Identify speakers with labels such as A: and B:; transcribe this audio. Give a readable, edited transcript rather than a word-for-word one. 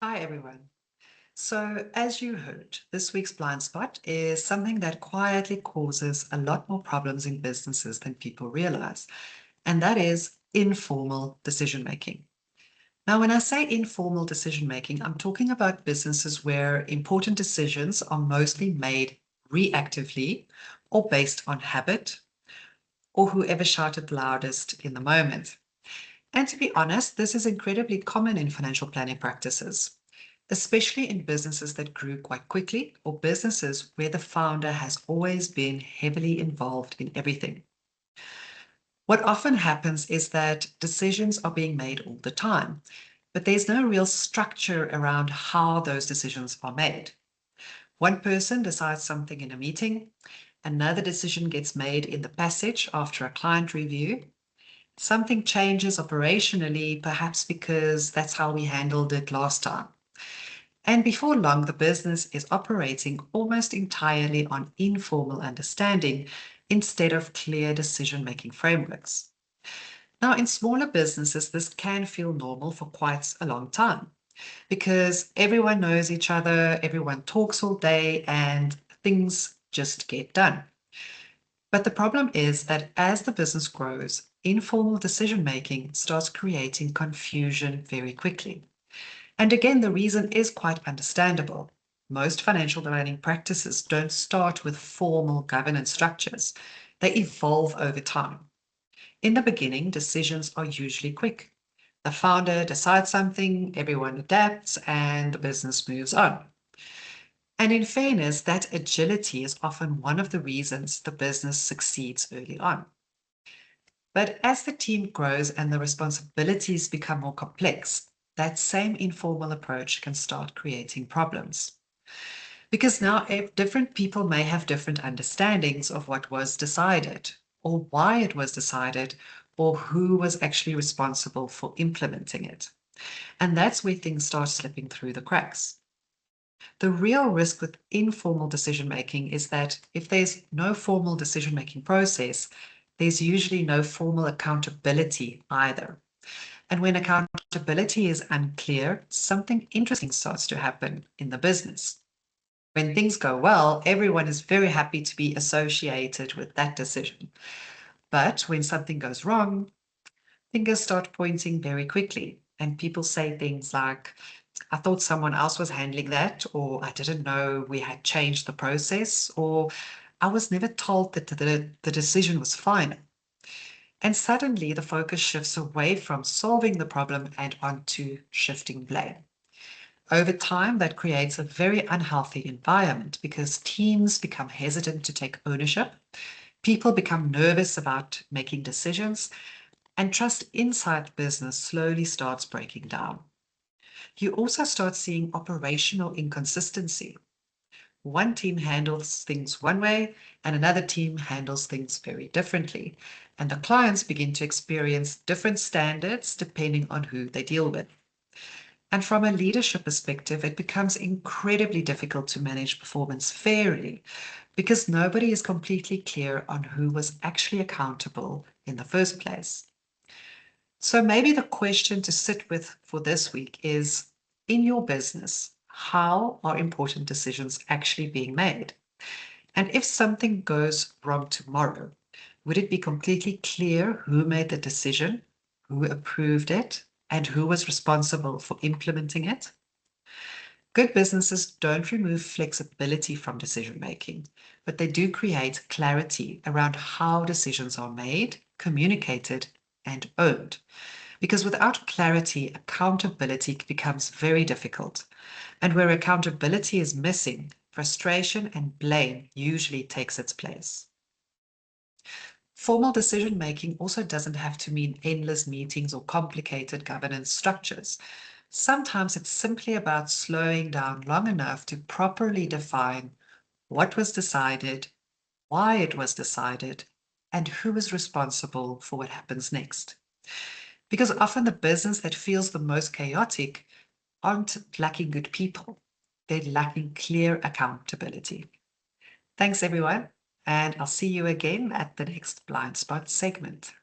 A: Hi, everyone. So, as you heard, this week's blind spot is something that quietly causes a lot more problems in businesses than people realize, and that is informal decision making. Now, when I say informal decision making, I'm talking about businesses where important decisions are mostly made reactively or based on habit or whoever shouted loudest in the moment. And to be honest, this is incredibly common in financial planning practices, especially in businesses that grew quite quickly or businesses where the founder has always been heavily involved in everything. What often happens is that decisions are being made all the time, but there's no real structure around how those decisions are made. One person decides something in a meeting, another decision gets made in the passage after a client review. Something changes operationally, perhaps because that's how we handled it last time. And before long, the business is operating almost entirely on informal understanding instead of clear decision-making frameworks. Now, in smaller businesses, this can feel normal for quite a long time because everyone knows each other, everyone talks all day, and things just get done. But the problem is that as the business grows, informal decision making starts creating confusion very quickly. And again, the reason is quite understandable. Most financial planning practices don't start with formal governance structures, they evolve over time. In the beginning, decisions are usually quick. The founder decides something, everyone adapts, and the business moves on. And in fairness, that agility is often one of the reasons the business succeeds early on. But as the team grows and the responsibilities become more complex, that same informal approach can start creating problems. Because now different people may have different understandings of what was decided, or why it was decided, or who was actually responsible for implementing it. And that's where things start slipping through the cracks. The real risk with informal decision making is that if there's no formal decision making process, there's usually no formal accountability either. And when accountability is unclear, something interesting starts to happen in the business. When things go well, everyone is very happy to be associated with that decision. But when something goes wrong, fingers start pointing very quickly. And people say things like, I thought someone else was handling that, or I didn't know we had changed the process, or I was never told that the decision was final. And suddenly the focus shifts away from solving the problem and onto shifting blame. Over time, that creates a very unhealthy environment because teams become hesitant to take ownership, people become nervous about making decisions, and trust inside business slowly starts breaking down. You also start seeing operational inconsistency. One team handles things one way and another team handles things very differently. And the clients begin to experience different standards depending on who they deal with. And from a leadership perspective, it becomes incredibly difficult to manage performance fairly because nobody is completely clear on who was actually accountable in the first place. So maybe the question to sit with for this week is, in your business, how are important decisions actually being made? And if something goes wrong tomorrow, would it be completely clear who made the decision, who approved it, and who was responsible for implementing it? Good businesses don't remove flexibility from decision making, but they do create clarity around how decisions are made, communicated, and owned. Because without clarity, accountability becomes very difficult. And where accountability is missing, frustration and blame usually takes its place. Formal decision making also doesn't have to mean endless meetings or complicated governance structures. Sometimes it's simply about slowing down long enough to properly define what was decided, why it was decided, and who is responsible for what happens next. Because often the business that feels the most chaotic aren't lacking good people, they're lacking clear accountability. Thanks, everyone, and I'll see you again at the next Blind Spot segment.